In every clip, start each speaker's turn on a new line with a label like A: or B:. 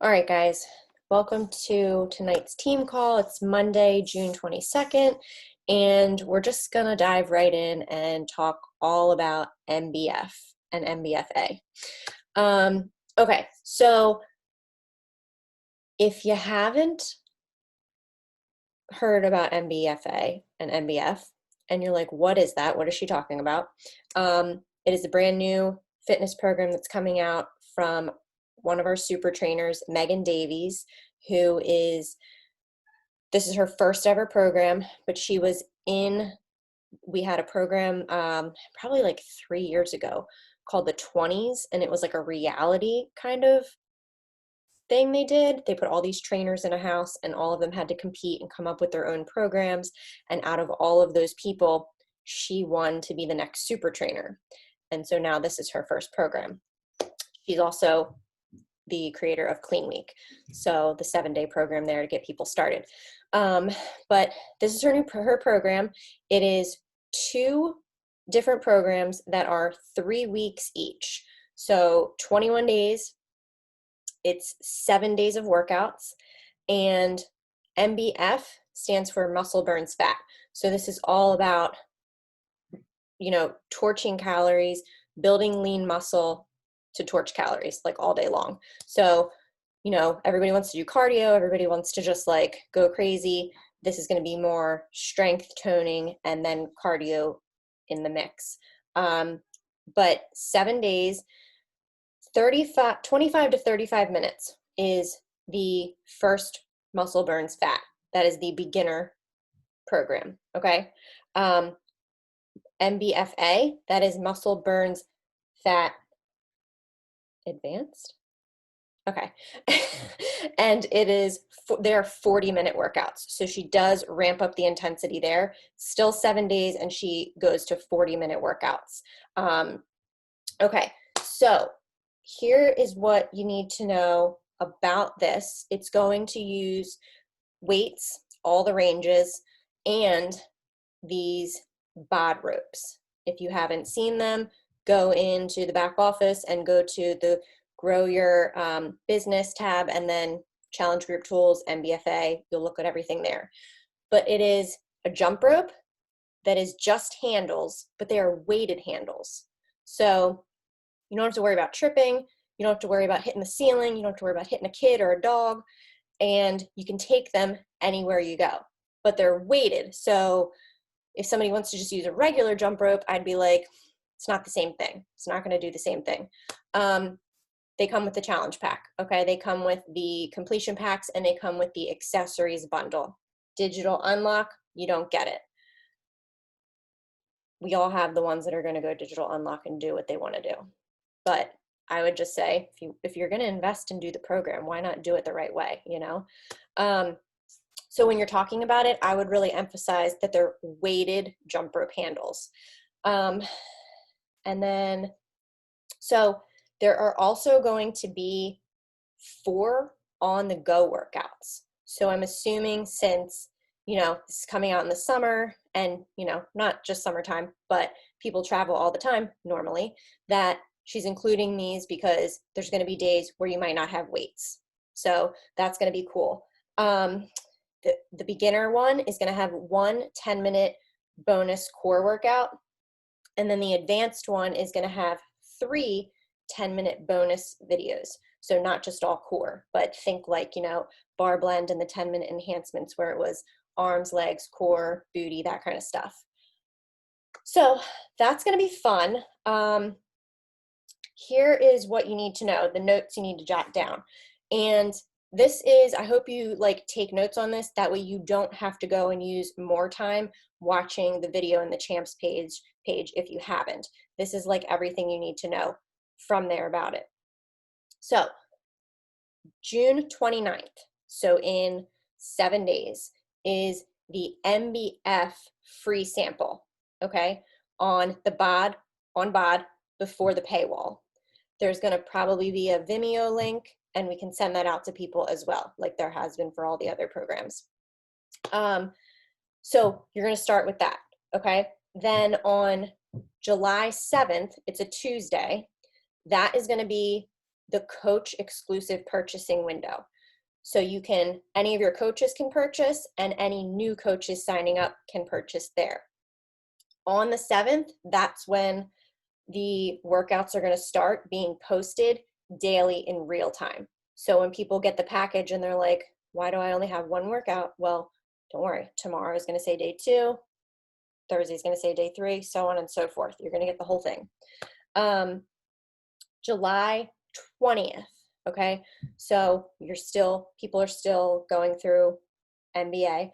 A: All right, guys, welcome to tonight's team call. It's Monday, June 22nd, and we're just going to dive right in and talk all about MBF and MBFA. Okay, so if you haven't heard about MBFA and MBF, and you're like, what is that? What is she talking about? It is a brand new fitness program that's coming out from one of our super trainers, Megan Davies, this is her first ever program, but we had a program probably like 3 years ago called the 20s, and it was like a reality kind of thing they did. They put all these trainers in a house, and all of them had to compete and come up with their own programs. And out of all of those people, she won to be the next super trainer. And so now this is her first program. She's also the creator of Clean Week, so the 7-day program there to get people started. But this is her program. It is 2 different programs that are 3 weeks each. So 21 days. It's 7 days of workouts, and MBF stands for muscle burns fat. So this is all about, torching calories, building lean muscle to torch calories like all day long. So, everybody wants to do cardio. Everybody wants to just like go crazy. This is going to be more strength toning and then cardio in the mix. But 7 days, 25 to 35 minutes is the first muscle burns fat. That is the beginner program, okay? MBFA, that is muscle burns fat advanced. Okay. And they're 40-minute workouts. So she does ramp up the intensity there. Still 7 days, and she goes to 40-minute workouts. Okay. So here is what you need to know about this. It's going to use weights, all the ranges, and these bod ropes. If you haven't seen them, go into the back office and go to the Grow Your Business tab, and then Challenge Group Tools, MBFA. You'll look at everything there. But it is a jump rope that is just handles, but they are weighted handles. So you don't have to worry about tripping. You don't have to worry about hitting the ceiling. You don't have to worry about hitting a kid or a dog. And you can take them anywhere you go. But they're weighted. So if somebody wants to just use a regular jump rope, I'd be like, it's not the same thing. It's not going to do the same thing. They come with the challenge pack, okay? They come with the completion packs, and they come with the accessories bundle. Digital unlock, you don't get it. We all have the ones that are going to go digital unlock and do what they want to do. But I would just say, if you're going to invest and do the program, why not do it the right way, So when you're talking about it, I would really emphasize that they're weighted jump rope handles. And then, so there are also going to be 4 on-the-go workouts. So I'm assuming since, this is coming out in the summer and, not just summertime, but people travel all the time normally, that she's including these because there's going to be days where you might not have weights. So that's going to be cool. The beginner one is going to have 1 10-minute bonus core workout. And then the advanced one is going to have 3 10-minute bonus videos. So not just all core, but think like, bar blend and the 10-minute enhancements where it was arms, legs, core, booty, that kind of stuff. So that's going to be fun. Here is what you need to know, the notes you need to jot down. And this is, I hope you take notes on this. That way you don't have to go and use more time watching the video in the champs page if you haven't. This is like everything you need to know from there about it. So June 29th, so in 7 days, is the MBF free sample, okay, on bod before the paywall. There's going to probably be a Vimeo link, and we can send that out to people as well, like there has been for all the other programs. So you're going to start with that, okay? Then on July 7th, it's a Tuesday, that is going to be the coach exclusive purchasing window. So you can, any of your coaches can purchase, and any new coaches signing up can purchase there. On the 7th, that's when the workouts are going to start being posted daily in real time. So when people get the package and they're like, why do I only have one workout? Well, don't worry. Tomorrow is going to say day 2. Thursday is going to say day 3, so on and so forth. You're going to get the whole thing. July 20th. Okay. So people are still going through MBA,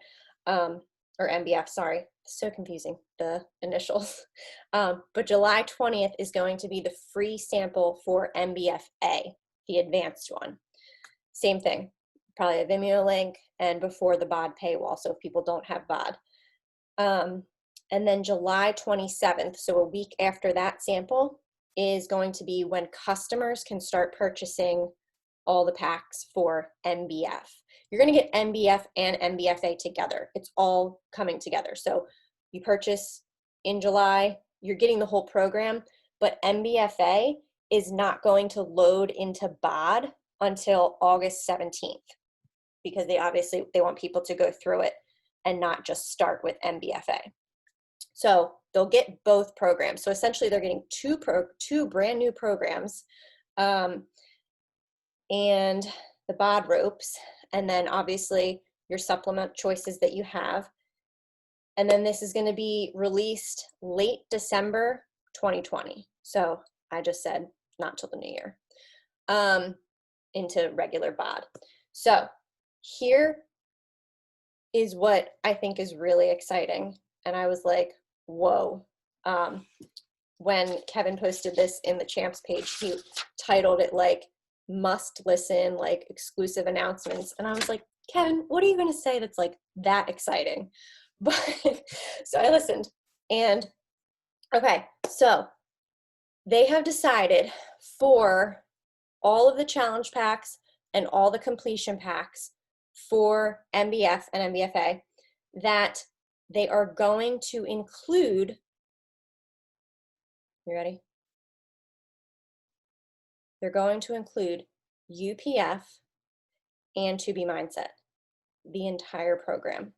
A: or MBF, sorry. So confusing, the initials. But July 20th is going to be the free sample for MBFA, the advanced one. Same thing, probably a Vimeo link, and before the BOD paywall, so if people don't have BOD. And then July 27th, so a week after that sample, is going to be when customers can start purchasing all the packs for MBF. You're going to get MBF and MBFA together. It's all coming together. So you purchase in July, you're getting the whole program, but MBFA is not going to load into BOD until August 17th, because they want people to go through it and not just start with MBFA. So they'll get both programs. So essentially they're getting two brand new programs, and the BOD ropes, and then obviously your supplement choices that you have. And then this is going to be released late December 2020. So I just said not till the new year, into regular BOD. So here is what I think is really exciting. And I was like, whoa. When Kevin posted this in the Champs page, he titled it like must listen, like exclusive announcements. And I was like, Kevin, what are you going to say that's like that exciting? But so I listened, and okay, so they have decided for all of the challenge packs and all the completion packs for MBF and MBFA that they are going to include, you ready? They're going to include UPF and To Be Mindset, the entire program.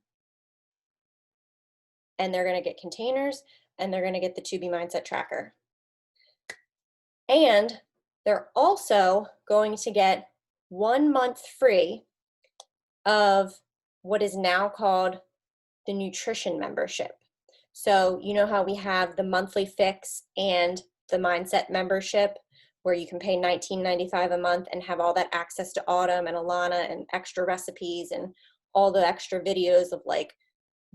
A: And they're going to get containers, and they're going to get the To Be Mindset tracker. And they're also going to get 1 month free of what is now called the nutrition membership. So you know how we have the monthly fix and the mindset membership, where you can pay $19.95 a month and have all that access to Autumn and Alana and extra recipes and all the extra videos of like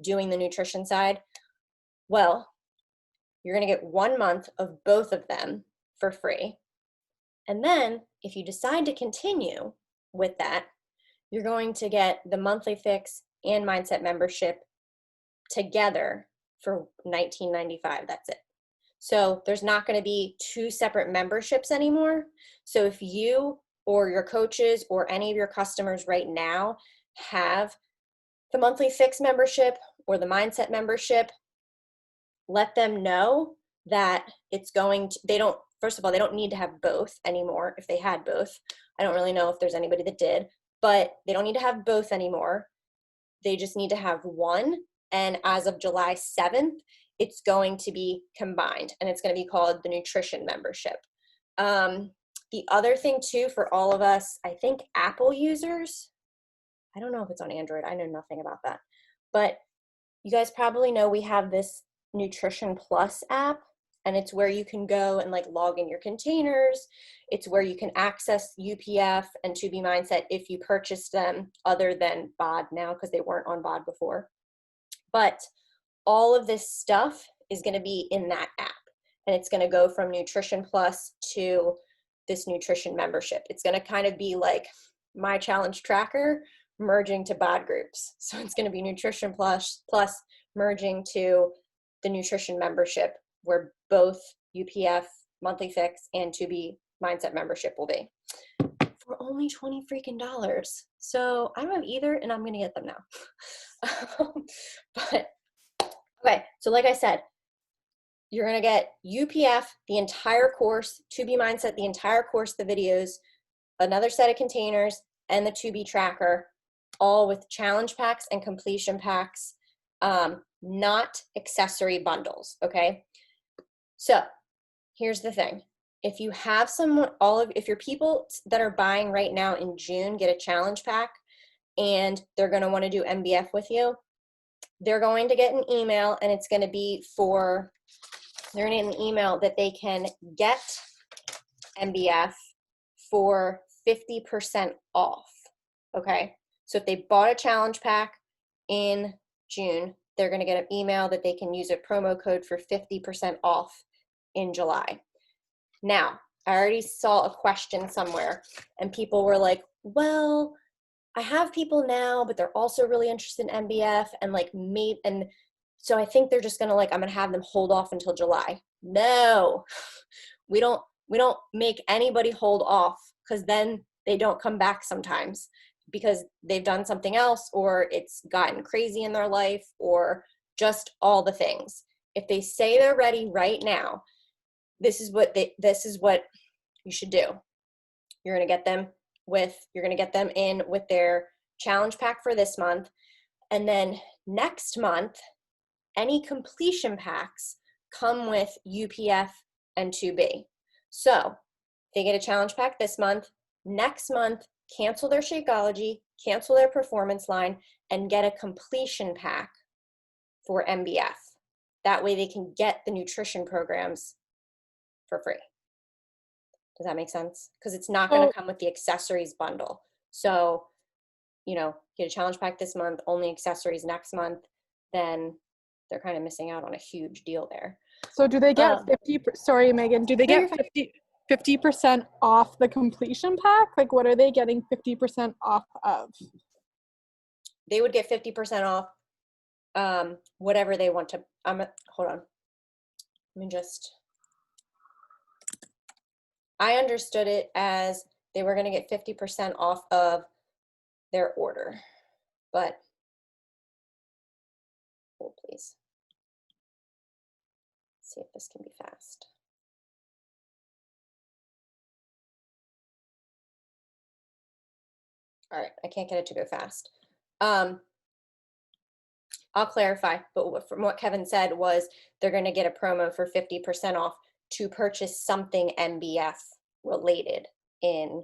A: doing the nutrition side? Well, you're going to get 1 month of both of them for free. And then if you decide to continue with that, you're going to get the monthly fix and mindset membership together for $19.95. That's it. So there's not going to be 2 separate memberships anymore. So if you or your coaches or any of your customers right now have the monthly fix membership or the mindset membership, let them know that it's going to, they don't, first of all, they don't need to have both anymore if they had both. I don't really know if there's anybody that did, but they don't need to have both anymore. They just need to have one. And as of July 7th, it's going to be combined, and it's going to be called the nutrition membership. The other thing too, for all of us, I think Apple users, I don't know if it's on Android, I know nothing about that, but you guys probably know we have this Nutrition Plus app, and it's where you can go and like log in your containers. It's where you can access UPF and To Be Mindset if you purchased them other than BOD now, because they weren't on BOD before. But all of this stuff is going to be in that app, and it's going to go from Nutrition Plus to this nutrition membership. It's going to kind of be like my challenge tracker merging to BOD groups. So it's going to be Nutrition Plus merging to the nutrition membership, where both UPF, monthly fix, and To Be Mindset membership will be for only $20 freaking. So I don't have either, and I'm going to get them now. But okay, so like I said, You're going to get UPF, the entire course, 2B Mindset, the entire course, the videos, another set of containers, and the 2B tracker, all with challenge packs and completion packs, not accessory bundles, okay? So here's the thing. If you have someone, if your people that are buying right now in June get a challenge pack and they're going to want to do MBF with you, they're going to get an email, and it's going to be for, they're going to get an email that they can get MBF for 50% off, okay? So if they bought a challenge pack in June, they're going to get an email that they can use a promo code for 50% off in July. Now, I already saw a question somewhere, and people were like, well, I have people now, but they're also really interested in MBF, and like me, and so I think they're just gonna I'm gonna have them hold off until July. No, we don't make anybody hold off, because then they don't come back sometimes because they've done something else, or it's gotten crazy in their life, or just all the things. If they say they're ready right now, this is what you should do. You're gonna get them in with their challenge pack for this month. And then next month, any completion packs come with UPF and 2B. So they get a challenge pack this month. Next month, cancel their Shakeology, cancel their performance line, and get a completion pack for MBF. That way they can get the nutrition programs for free. Does that make sense? Because it's not going to come with the accessories bundle. So, get a challenge pack this month, only accessories next month, then they're kind of missing out on a huge deal there.
B: So do they get 50, sorry, Megan, do they get 50% off the completion pack? Like, what are they getting 50% off of?
A: They would get 50% off whatever they want to, hold on. I understood it as they were going to get 50% off of their order, but hold please. Let's see if this can be fast. All right, I can't get it to go fast. I'll clarify, but from what Kevin said was they're going to get a promo for 50% off to purchase something MBF related in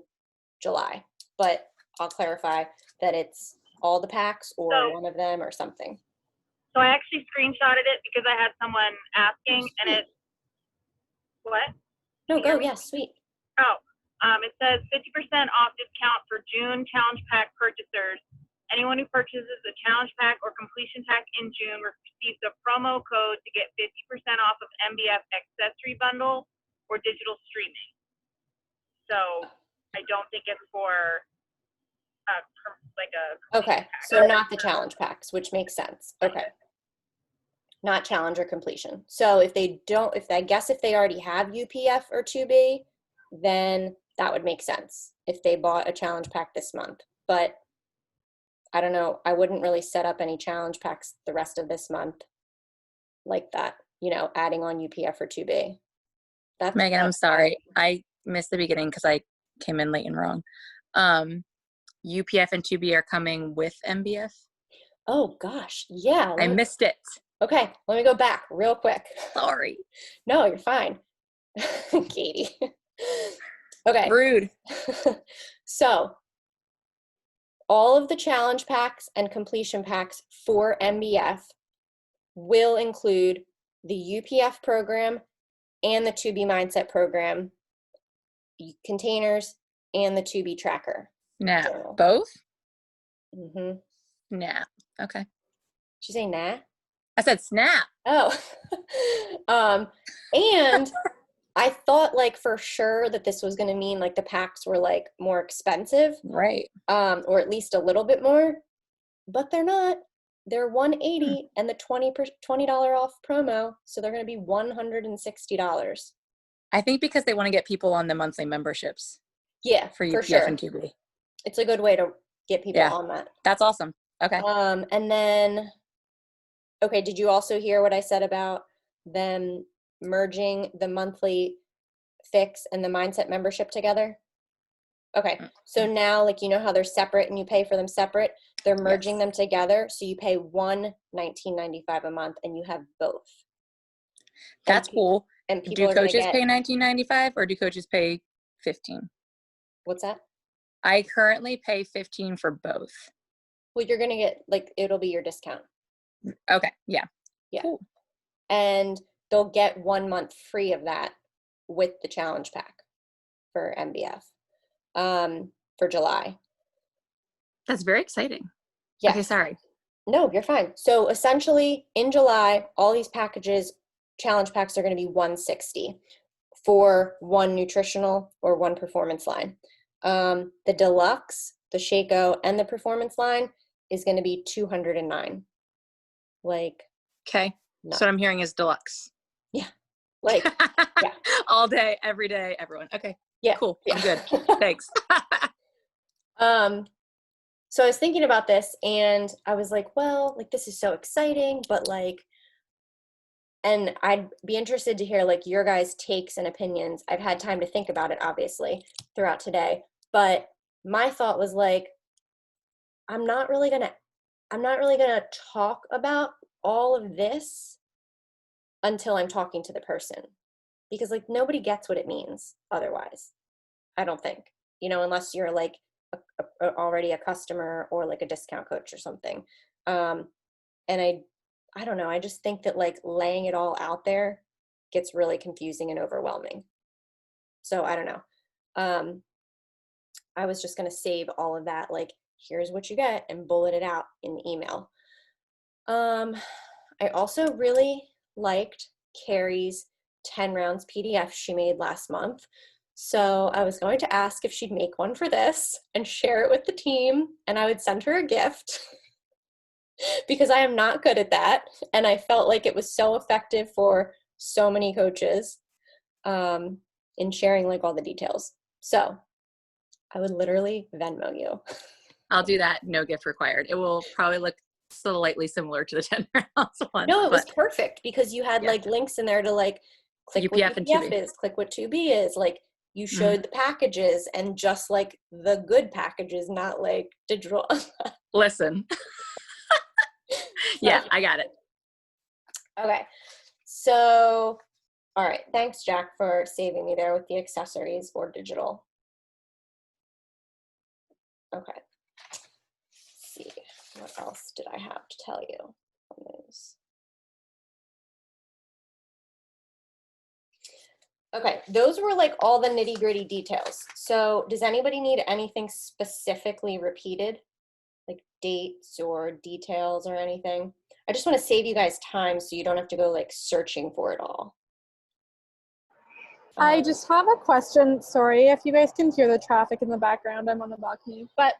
A: July. But I'll clarify that it's all the packs or one of them or something.
C: So I actually screenshotted it because I had someone asking, and it, what?
A: No, go, yeah, sweet.
C: Oh, it says 50% off discount for June challenge pack purchasers. Anyone who purchases a challenge pack or completion pack in June receives a promo code to get 50% off of MBF accessory bundle or digital streaming. So I don't think it's for
A: Okay, so not the challenge packs, which makes sense. Okay. Not challenge or completion. So if they already have UPF or 2B, then that would make sense if they bought a challenge pack this month. But I don't know, I wouldn't really set up any challenge packs the rest of this month like that, adding on UPF or 2B.
D: Megan, I'm sorry. I missed the beginning because I came in late and wrong. UPF and 2B are coming with MBF?
A: Oh, gosh. Yeah.
D: I missed it.
A: Okay. Let me go back real quick.
D: Sorry.
A: No, you're fine. Katie. Okay.
D: Rude.
A: So all of the challenge packs and completion packs for MBF will include the UPF program and the 2B Mindset program, containers, and the 2B tracker.
D: Nah, both?
A: Mm-hmm.
D: Nah. Okay. Did
A: you say nah?
D: I said snap.
A: Oh. And I thought for sure that this was going to mean the packs were more expensive.
D: Right.
A: Or at least a little bit more, but they're not. They're $180 and the $20 off promo. So they're going to be $160.
D: I think because they want to get people on the monthly memberships.
A: Yeah,
D: for
A: UPF
D: sure. And 2B.
A: It's a good way to get people on that.
D: That's awesome. Okay.
A: And then, okay, did you also hear what I said about them merging the monthly fix and the mindset membership together? Okay, so now, like, you know how they're separate and you pay for them separate? They're merging them together, so you pay $19.95 a month and you have both.
D: That's cool.
A: And people
D: do
A: are gonna
D: coaches
A: get,
D: pay $19.95 or do coaches pay $15?
A: what's that?
D: I currently pay $15 for both.
A: Well, you're gonna get, like, it'll be your discount.
D: Okay, yeah.
A: Yeah.
D: Cool.
A: And they'll get 1 month free of that with the challenge pack for MBF for July.
D: That's very exciting.
A: Yes.
D: Okay, sorry.
A: No, you're fine. So essentially in July, all these packages, challenge packs, are going to be $160 for one nutritional or one performance line. The deluxe, the Shaco, and the performance line is going to be $209. Like,
D: Okay.
A: no.
D: So what I'm hearing is deluxe.
A: Yeah. Like, yeah.
D: All day, every day, everyone. Okay.
A: Yeah.
D: Cool.
A: Yeah.
D: I'm good. Thanks.
A: So I was thinking about this and I was like, well, like, this is so exciting, but like, and I'd be interested to hear like your guys' takes and opinions. I've had time to think about it, obviously, throughout today, but my thought was like, I'm not really gonna talk about all of this until I'm talking to the person, because like nobody gets what it means otherwise. I don't think, unless you're like already a customer or like a discount coach or something. And I don't know. I just think that like laying it all out there gets really confusing and overwhelming. So I don't know. I was just going to save all of that, like, here's what you get, and bullet it out in the email. I also really liked Carrie's 10 rounds PDF she made last month. So I was going to ask if she'd make one for this and share it with the team, and I would send her a gift because I am not good at that. And I felt like it was so effective for so many coaches in sharing like all the details. So I would literally Venmo you.
D: I'll do that. No gift required. It will probably look slightly similar to the 10 rounds one.
A: No, it was perfect because you had like links in there to like click
D: UPF
A: what
D: and
A: UPF
D: 2B.
A: is, click what 2B is. Like you showed the packages, and just like the good packages, not like digital.
D: Listen. Yeah, I got it.
A: Okay. So, all right. Thanks, Jack, for saving me there with the accessories or digital. Okay. Let's see. What else did I have to tell you on those? Okay, those were like all the nitty gritty details. So does anybody need anything specifically repeated? Like dates or details or anything? I just want to save you guys time so you don't have to go like searching for it all.
B: I just have a question. Sorry if you guys can hear the traffic in the background. I'm on the balcony. But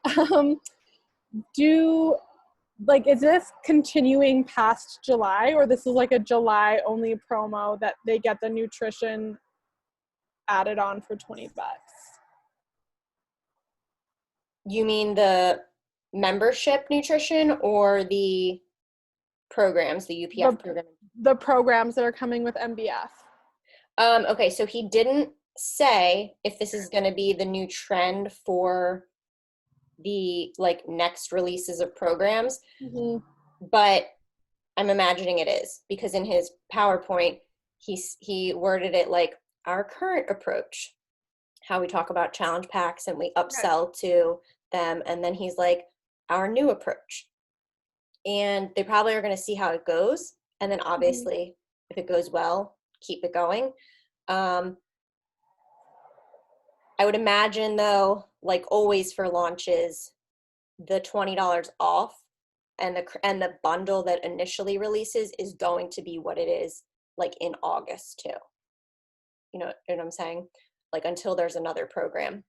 B: is this continuing past July, or this is like a July only promo that they get the nutrition added on for $20?
A: You mean the membership nutrition or the programs, the UPF program?
B: The programs that are coming with MBF.
A: Okay, so he didn't say if this is going to be the new trend for the like next releases of programs, but I'm imagining it is, because in his PowerPoint he worded it like our current approach, how we talk about challenge packs and we upsell to them, and then he's like our new approach, and they probably are going to see how it goes, and then obviously if it goes well, keep it going. I would imagine though, like always for launches, the $20 off and the bundle that initially releases is going to be what it is like in August too. You know what I'm saying? Like until there's another program.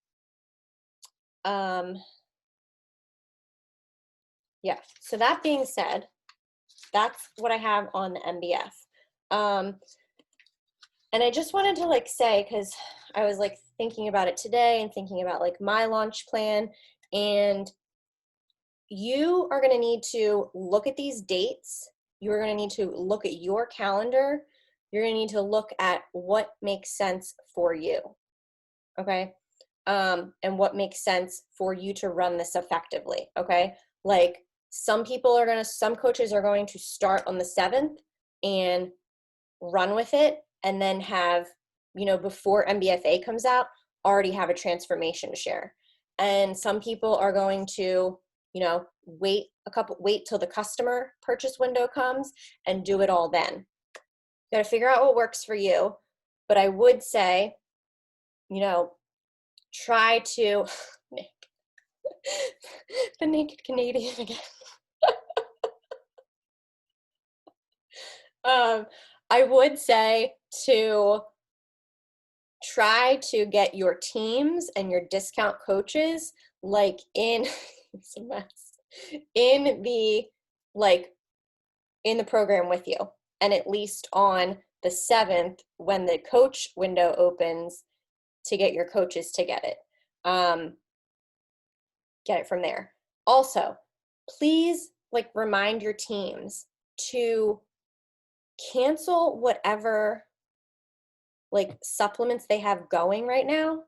A: Yeah, so that being said, that's what I have on the MBF. And I just wanted to like say, because I was like thinking about it today and thinking about like my launch plan, and you are going to need to look at these dates. You're going to need to look at your calendar, you're going to need to look at what makes sense for you. Okay. And what makes sense for you to run this effectively. Okay. Like some coaches are going to start on the 7th and run with it, and then have, before MBFA comes out, already have a transformation to share. And some people are going to, wait till the customer purchase window comes and do it all then. You got to figure out what works for you. But I would say, try to, Nick, the naked Canadian again. I would say to try to get your teams and your discount coaches like in it's a mess, in the program with you, and at least on the 7th when the coach window opens, to get your coaches to get it from there. Also, please remind your teams to cancel whatever supplements they have going right now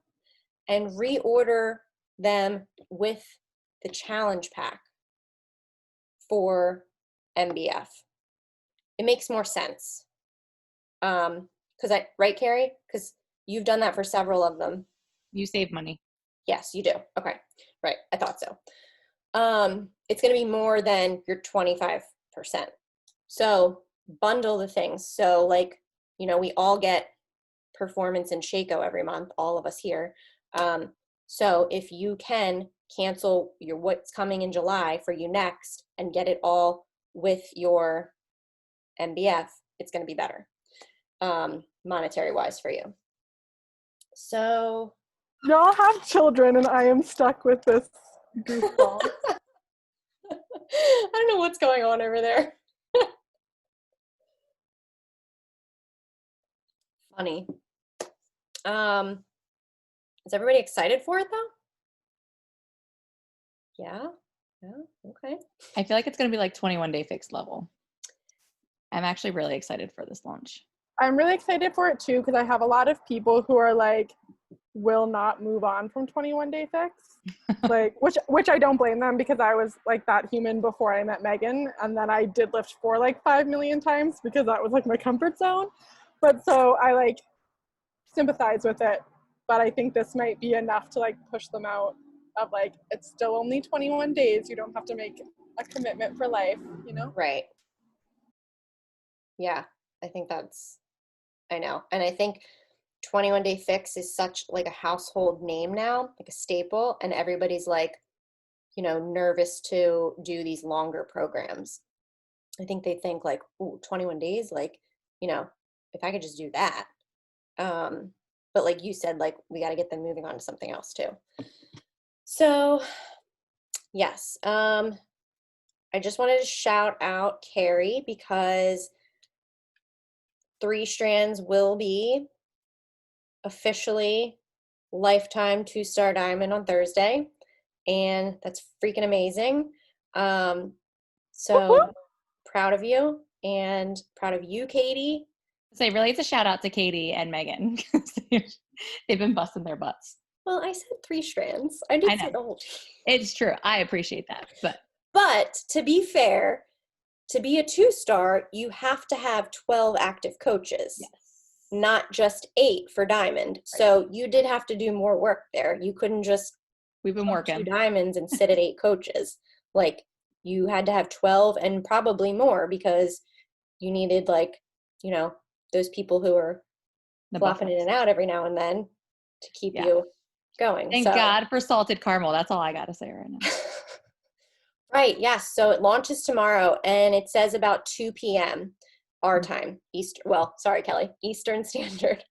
A: and reorder them with the challenge pack for MBF. It makes more sense. Right, Carrie? Because you've done that for several of them.
D: You save money.
A: Yes, you do. Okay. Right. I thought so. It's going to be more than your 25%. So bundle the things. So we all get Performance and Shaco every month, all of us here. So if you can cancel your what's coming in July for you next and get it all with your MBF, it's going to be better, monetary wise for you. So
B: Y'all have children and I am stuck with this goofball.
A: I don't know what's going on over there. Funny. Is everybody excited for it though? Yeah. Okay.
D: I feel like it's going to be like 21 Day Fix level. I'm actually really excited for this launch.
B: I'm really excited for it too, because I have a lot of people who are will not move on from 21 Day Fix. Which I don't blame them, because I was that human before I met Megan, and then I did lift 5 million times because that was my comfort zone. But so I sympathize with it, but I think this might be enough to push them out of it's still only 21 days. You don't have to make a commitment for life,
A: Right. Yeah, I think I know. And I think 21 Day Fix is such a household name now, a staple, and everybody's nervous to do these longer programs. I think they think ooh, 21 days, if I could just do that. But like you said, we got to get them moving on to something else too. So yes, I just wanted to shout out Carrie, because 3 Strands will be officially lifetime 2-star diamond on Thursday, and that's freaking amazing. So proud of you, and proud of you, Katie.
D: So really, it's a shout out to Katie and Megan. They've been busting their butts.
A: Well, I said 3 Strands. I did say the whole team.
D: It's true. I appreciate that.
A: But to be fair, to be a 2-star, you have to have 12 active coaches.
D: Yes.
A: Not just 8 for diamond. Right. So you did have to do more work there. You couldn't just
D: we've been working
A: 2 diamonds and sit at 8 coaches. You had to have 12 and probably more, because you needed those people who are flopping in and out every now and then to keep you going.
D: Thank God for salted caramel. That's all I got to say right now.
A: Right. Yes. So it launches tomorrow, and it says about 2 p.m. our time, Eastern Standard.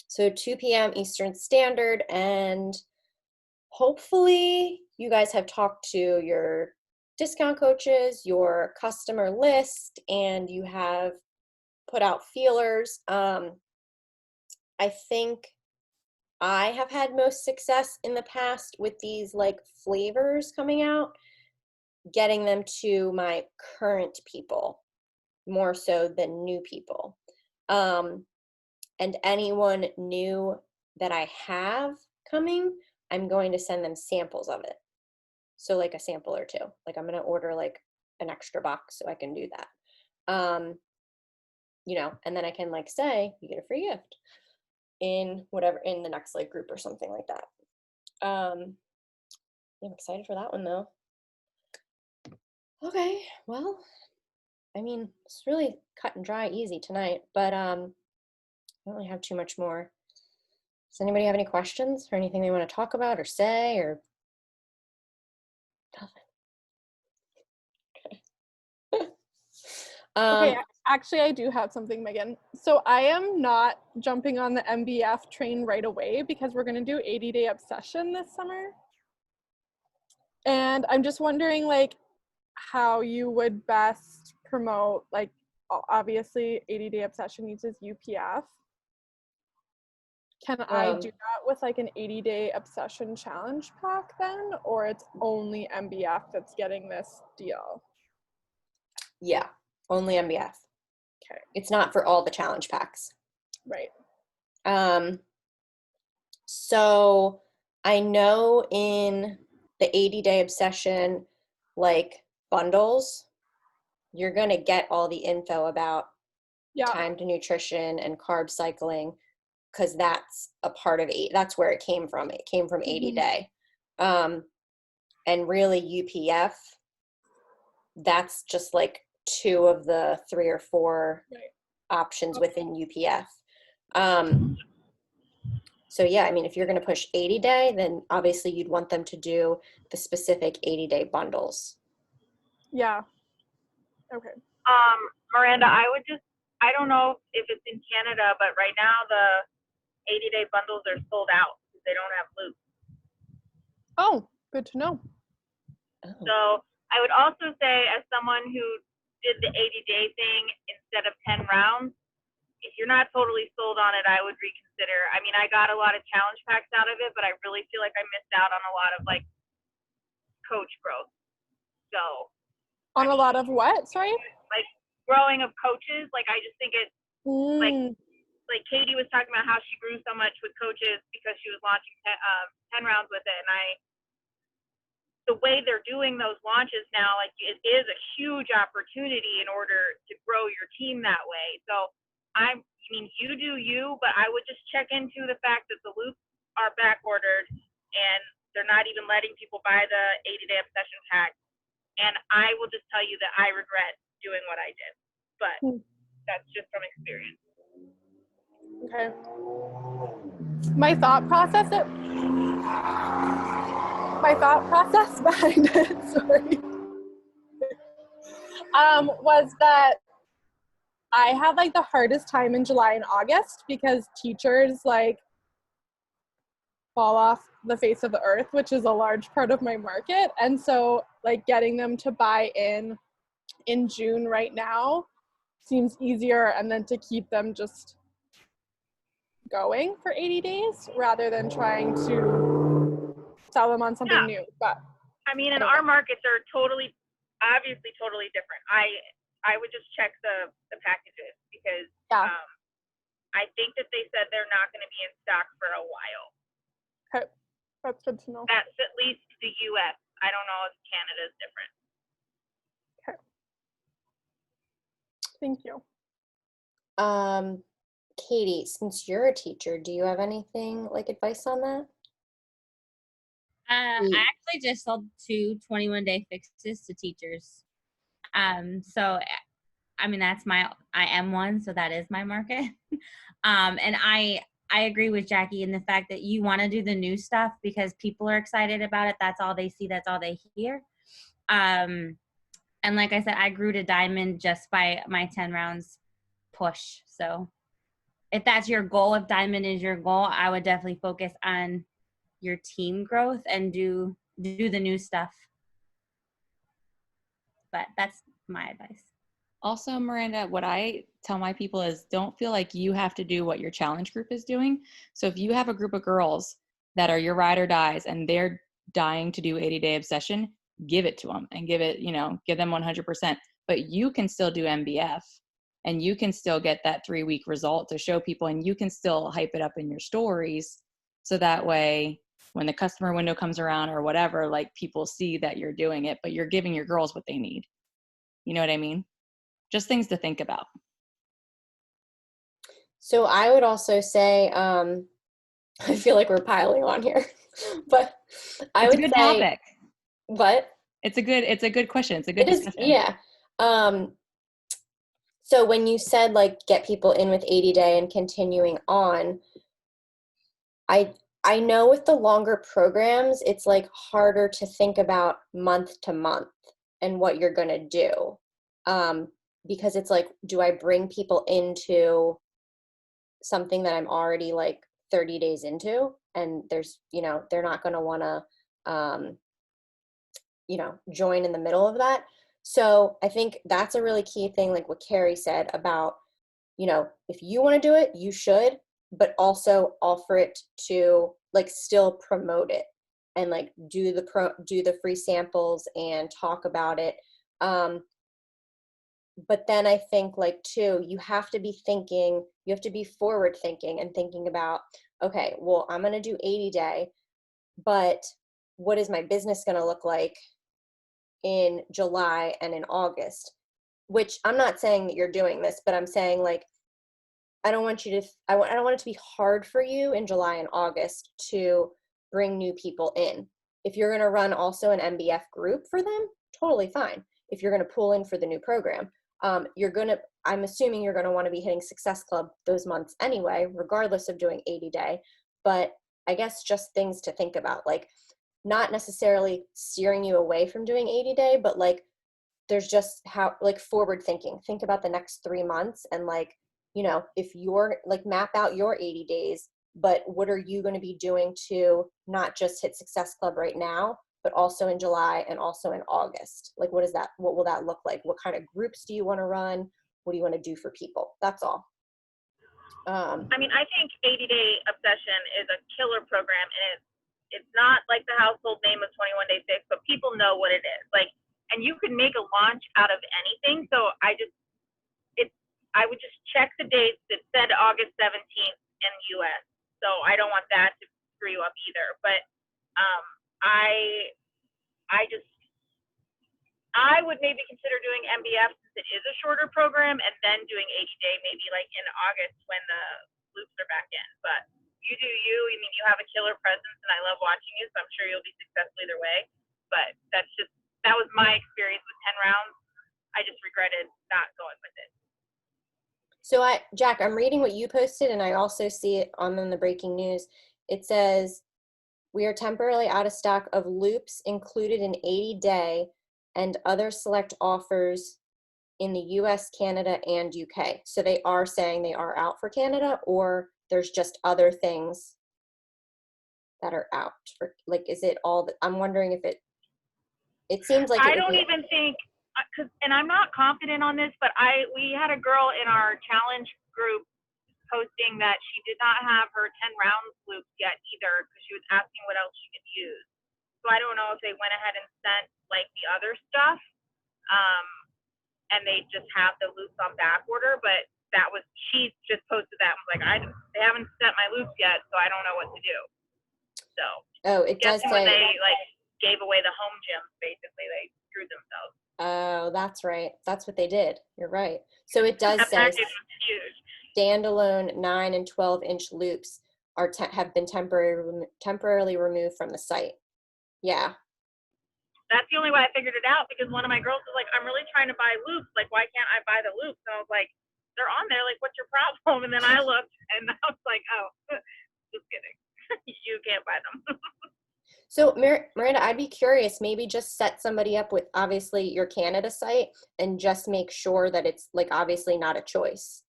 A: So 2 p.m. Eastern Standard, and hopefully you guys have talked to your discount coaches, your customer list, and you have put out feelers. I think I have had most success in the past with these flavors coming out, getting them to my current people. more so than new people. And anyone new that I have coming, I'm going to send them samples of it. So like a sample or two. Like I'm going to order like an extra box so I can do that. And then I can like say, you get a free gift in whatever, in the next like group or something like that. I'm excited for that one though. Okay, well, I mean, it's really cut and dry, easy tonight, but I don't really have too much more. Does anybody have any questions or anything they want to talk about or say or nothing?
B: Okay, actually, I do have something, Megan. So I am not jumping on the MBF train right away because we're going to do 80-day obsession this summer. And I'm just wondering, like, how you would best promote, like, obviously 80-day obsession uses UPF. Can I do that with like an 80-day obsession challenge pack then, or it's only MBF that's getting this deal?
A: Yeah, only MBF.
B: Okay.
A: It's not for all the challenge packs.
B: Right.
A: So I know in the 80-day obsession, like bundles, you're going to get all the info about time to nutrition and carb cycling, because that's a part of that's where it came from. It came from 80-day. And really UPF, that's just like 2 of the 3 or 4 options within UPF. So yeah, I mean, if you're going to push 80-day, then obviously you'd want them to do the specific 80-day bundles.
B: Yeah. Okay.
C: Miranda, I don't know if it's in Canada, but right now the 80-day bundles are sold out because they don't have loops.
B: Oh, good to know.
C: So I would also say, as someone who did the 80-day thing instead of 10 rounds, if you're not totally sold on it, I would reconsider. I mean, I got a lot of challenge packs out of it, but I really feel like I missed out on a lot of like coach growth. So
B: on a lot of what? Sorry?
C: Like growing of coaches. Like I just think it's like Katie was talking about how she grew so much with coaches because she was launching 10 rounds with it. And the way they're doing those launches now, like it is a huge opportunity in order to grow your team that way. So I mean, you do you, but I would just check into the fact that the loops are back ordered and they're not even letting people buy the 80-day obsession pack. And I will just tell you that I regret doing what I did, but that's just from experience.
B: Okay. My thought process behind it, sorry, was that I had like the hardest time in July and August because teachers like fall off the face of the earth, which is a large part of my market. And so like getting them to buy in June right now seems easier, and then to keep them just going for 80 days rather than trying to sell them on something new. But
C: I mean, and our markets are obviously totally different. I would just check the packages because I think that they said they're not going to be in stock for a while.
B: Okay, that's good to know.
C: That's at least the U.S. I don't know if Canada's different.
B: Okay. Thank you.
A: Katie, since you're a teacher, do you have anything like advice on that?
E: I actually just sold 2 21-day fixes to teachers. So I mean, I am one, so that is my market. And I agree with Jackie in the fact that you want to do the new stuff because people are excited about it. That's all they see. That's all they hear. And like I said, I grew to diamond just by my 10 rounds push. So if that's your goal, if diamond is your goal, I would definitely focus on your team growth and do the new stuff. But that's my advice.
F: Also, Miranda, what I tell my people is don't feel like you have to do what your challenge group is doing. So if you have a group of girls that are your ride or dies and they're dying to do 80-day obsession, give it to them and give them 100%. but you can still do MBF and you can still get that 3-week result to show people, and you can still hype it up in your stories. So that way, when the customer window comes around or whatever, like people see that you're doing it, but you're giving your girls what they need. You know what I mean? Just things to think about.
A: So I would also say, I feel like we're piling on here, but I
F: It's a
A: would
F: good
A: say,
F: topic.
A: what?
F: It's a good question. It's a good
A: It is,
F: discussion.
A: yeah. So when you said like get people in with 80-day and continuing on, I know with the longer programs, it's like harder to think about month to month and what you're going to do. Because it's like, do I bring people into something that I'm already like 30 days into? And there's, they're not going to want to, join in the middle of that. So I think that's a really key thing, like what Carrie said about, if you want to do it, you should, but also offer it to like still promote it and like do the free samples and talk about it. But then I think like too, you have to be forward thinking and thinking about, okay, well, I'm going to do 80-day, but what is my business going to look like in July and in August? Which I'm not saying that you're doing this, but I'm saying like, I don't want it to be hard for you in July and August to bring new people in. If you're going to run also an MBF group for them, totally fine. If you're going to pull in for the new program, I'm assuming you're going to want to be hitting Success Club those months anyway, regardless of doing 80-day. But I guess just things to think about, like not necessarily steering you away from doing 80-day, but like there's just how like forward thinking. Think about the next 3 months and like, if you're like map out your 80 days, but what are you going to be doing to not just hit Success Club right now, but also in July and also in August? Like, what will that look like? What kind of groups do you want to run? What do you want to do for people? That's all.
C: I think 80-Day Obsession is a killer program, and it's not like the household name of 21 Day Fix, but people know what it is. Like, and you can make a launch out of anything. So I would just check the dates. It said August 17th in the U.S., so I don't want that to screw you up either. But I would maybe consider doing MBF since it is a shorter program, and then doing 80-day maybe like in August when the loops are back in. But you do you. I mean, you have a killer presence, and I love watching you, so I'm sure you'll be successful either way. But that was my experience with 10 rounds. I just regretted not going with it.
A: So Jack, I'm reading what you posted, and I also see it on the breaking news. It says, we are temporarily out of stock of loops included in 80-day and other select offers in the US, Canada, and UK. So they are saying they are out for Canada, or there's just other things that are out for, like, is it all I'm wondering if it seems like
C: I don't even think, and I'm not confident on this, but we had a girl in our challenge group posting that she did not have her 10 rounds loops yet either, because she was asking what else she could use. So I don't know if they went ahead and sent like the other stuff, and they just have the loops on back order. But she just posted that and was like, they haven't sent my loops yet, so I don't know what to do. So
A: it does say
C: when they like gave away the home gyms, basically they screwed themselves.
A: Oh, that's right. That's what they did. You're right. So it does say
C: huge.
A: Standalone 9 and 12-inch loops have been temporarily removed from the site. Yeah.
C: That's the only way I figured it out, because one of my girls was like, I'm really trying to buy loops. Like, why can't I buy the loops? And I was like, they're on there. Like, what's your problem? And then I looked, and I was like, oh, just kidding. You can't buy them.
A: So Miranda, I'd be curious, maybe just set somebody up with obviously your Canada site and just make sure that it's like obviously not a choice,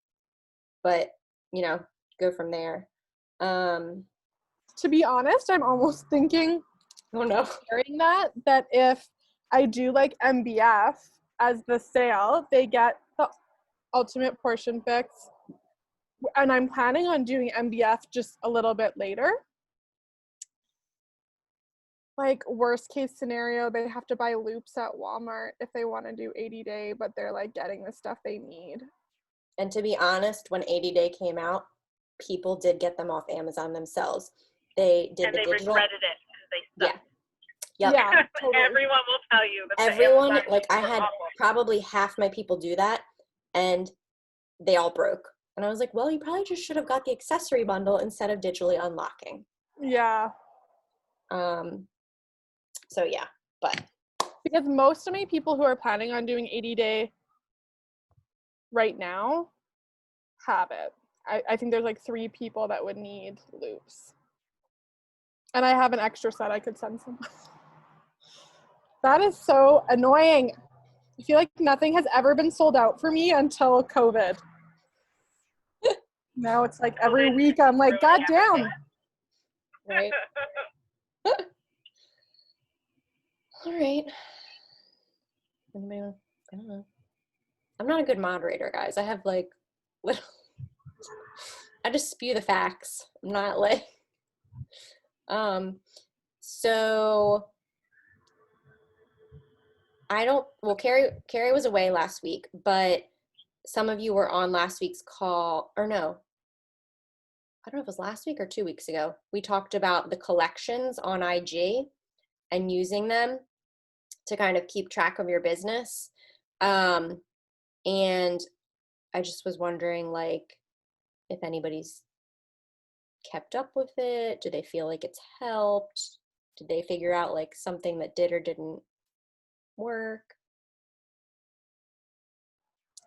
A: but go from there.
B: To be honest, I'm almost thinking,
A: Oh no.
B: hearing that if I do like MBF as the sale, they get the ultimate portion fix, and I'm planning on doing MBF just a little bit later. like worst case scenario, they have to buy loops at Walmart if they want to do 80-day, but they're like getting the stuff they need.
A: And to be honest, when 80-day came out, people did get them off Amazon themselves. They did
C: And
A: the
C: they
A: digital.
C: regretted it because they
A: Yeah.
C: sucked.
A: Yep.
B: Yeah, totally.
C: Everyone will tell you that
A: Everyone,
C: the Amazon
A: like I
C: were
A: had
C: awful.
A: probably half my people do that, and they all broke. And I was like, well, you probably just should have got the accessory bundle instead of digitally unlocking.
B: Yeah.
A: So yeah, but
B: Because most of my people who are planning on doing 80-day right now have it. I think there's like 3 people that would need loops. And I have an extra set I could send someone. That is so annoying. I feel like nothing has ever been sold out for me until COVID. Now it's like every week I'm like, God damn.
A: right. All right. Anybody want- I don't know. I'm not a good moderator, guys. I have like little I just spew the facts. I'm not like so I don't well Carrie was away last week, but some of you were on last week's call, or no, I don't know if it was last week or 2 weeks ago. We talked about the collections on IG and using them to kind of keep track of your business. And I just was wondering, like, if anybody's kept up with it. Do they feel like it's helped? Did they figure out like something that did or didn't work?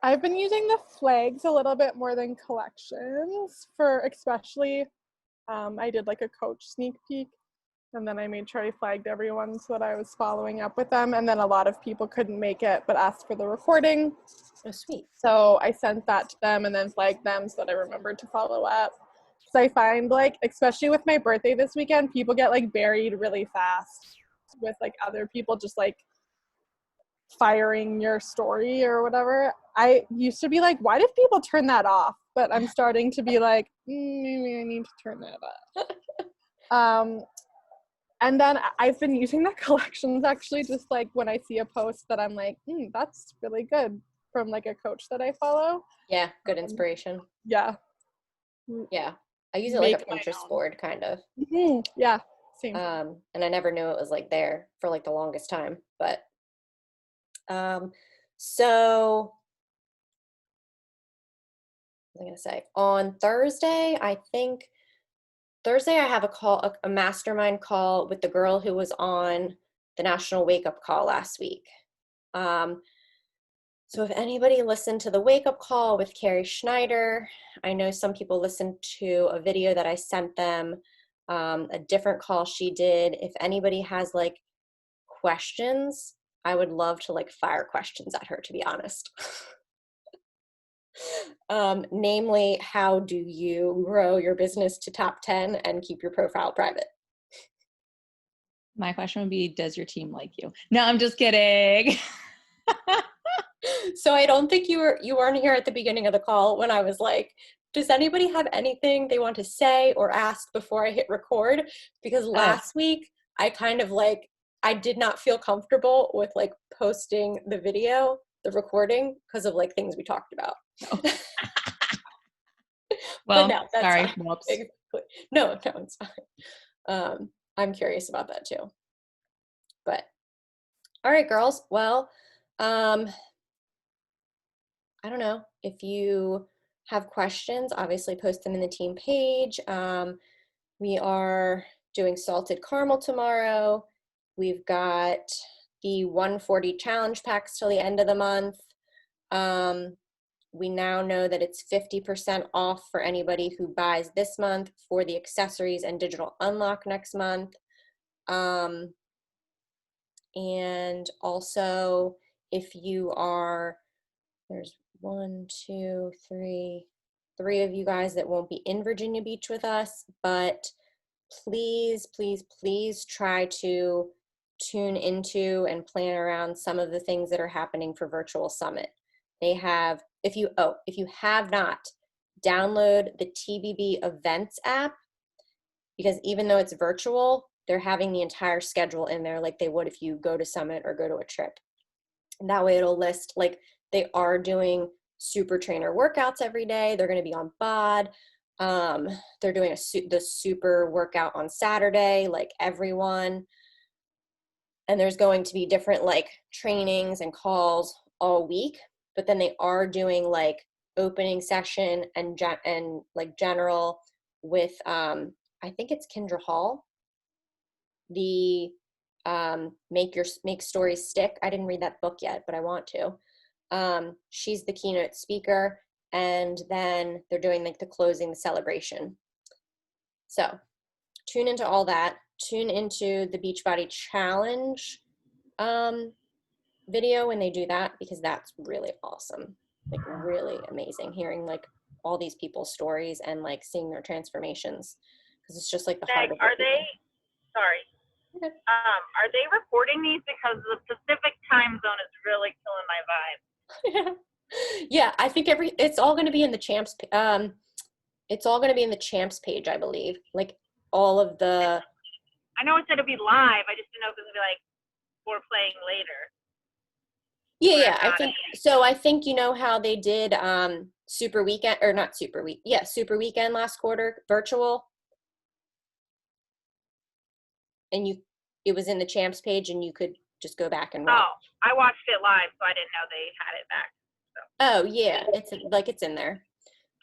B: I've been using the flags a little bit more than collections for especially, I did like a coach sneak peek, and then I made sure I flagged everyone so that I was following up with them. And then a lot of people couldn't make it but asked for the recording.
A: Oh, sweet.
B: So I sent that to them and then flagged them so that I remembered to follow up. So I find like, especially with my birthday this weekend, people get like buried really fast with like other people just like firing your story or whatever. I used to be like, why did people turn that off? But I'm starting to be like, maybe I need to turn that off. And then I've been using the collections actually, just like when I see a post that I'm like, that's really good from like a coach that I follow.
A: Yeah, good inspiration.
B: Yeah.
A: Yeah, I use it like a Pinterest board kind of.
B: Yeah, same.
A: And I never knew it was like there for like the longest time. But so what was I gonna say? On Thursday, I have a call, a mastermind call with the girl who was on the National Wake Up Call last week. So if anybody listened to the Wake Up Call with Carrie Schneider, I know some people listened to a video that I sent them, a different call she did. If anybody has like questions, I would love to like fire questions at her, to be honest. Namely, how do you grow your business to top 10 and keep your profile private?
F: My question would be, does your team like you? No, I'm just kidding.
A: So I don't think you weren't here at the beginning of the call when I was like, does anybody have anything they want to say or ask before I hit record? Because last week I kind of like, I did not feel comfortable with like posting the video, the recording, because of like things we talked about.
F: Oh. Well,
A: no, that's
F: sorry.
A: fine.
F: Whoops.
A: No, it's fine. I'm curious about that too. But all right, girls. Well, I don't know if you have questions, obviously post them in the team page. We are doing salted caramel tomorrow. We've got the 140 challenge packs till the end of the month. We now know that it's 50% off for anybody who buys this month for the accessories and digital unlock next month. And also if you are, there's 1, 2, 3 of you guys that won't be in Virginia Beach with us, but please, please, please try to tune into and plan around some of the things that are happening for Virtual Summit. They have, if you have not, download the TBB Events app, because even though it's virtual, they're having the entire schedule in there like they would if you go to Summit or go to a trip. And that way it'll list, like, they are doing super trainer workouts every day. They're going to be on BOD. They're doing the super workout on Saturday, like everyone. And there's going to be different like trainings and calls all week, but then they are doing like opening session and like general with, I think it's Kendra Hall, the Make Stories Stick. I didn't read that book yet, but I want to. She's the keynote speaker, and then they're doing like the closing, the celebration. So tune into all that. Tune into the Beachbody Challenge video when they do that, because that's really awesome. Like really amazing hearing like all these people's stories and like seeing their transformations, because it's just like the heart of it.
C: Are they recording these? Because the Pacific time zone is really killing my vibe.
A: Yeah, I think it's all going to be in the champs. It's all going to be in the champs page, I believe. Like all of the.
C: I know it said it'd be live. I just didn't know if it was gonna be like we're playing later.
A: Yeah, I think so. I think you know how they did Super Weekend, or not Super Week. Yeah, Super Weekend last quarter virtual. And it was in the champs page, and you could just go back and watch.
C: Oh, I watched it live, so I didn't know they had it back. So.
A: Oh yeah, it's in there.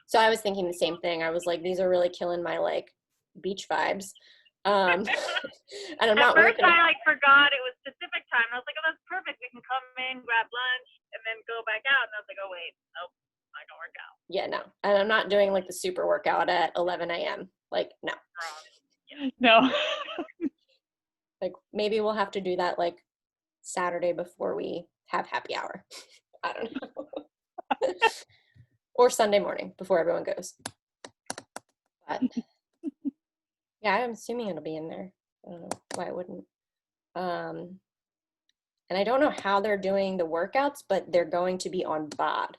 A: So I was thinking the same thing. I was like, these are really killing my like beach vibes. And I'm not
C: working. At first, I like forgot it was Pacific time. I was like, oh, that's perfect. We can come in, grab lunch, and then go back out. And I was like, oh wait, nope, not gonna work out.
A: Yeah, no. And I'm not doing like the super workout at 11 a.m. Like, no.
C: Yeah.
F: No.
A: Like maybe we'll have to do that like Saturday before we have happy hour. I don't know. Or Sunday morning before everyone goes. But yeah, I'm assuming it'll be in there. I don't know why it wouldn't. And I don't know how they're doing the workouts, but they're going to be on BOD.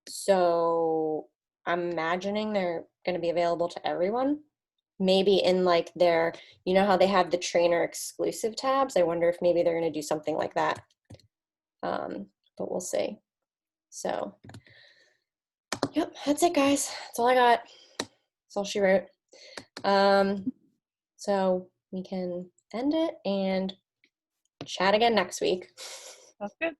A: So I'm imagining they're going to be available to everyone. Maybe in like their, you know how they have the trainer exclusive tabs? I wonder if maybe they're going to do something like that. But we'll see. So, yep, that's it, guys. That's all I got. That's all she wrote. So we can end it and chat again next week.
F: That's good.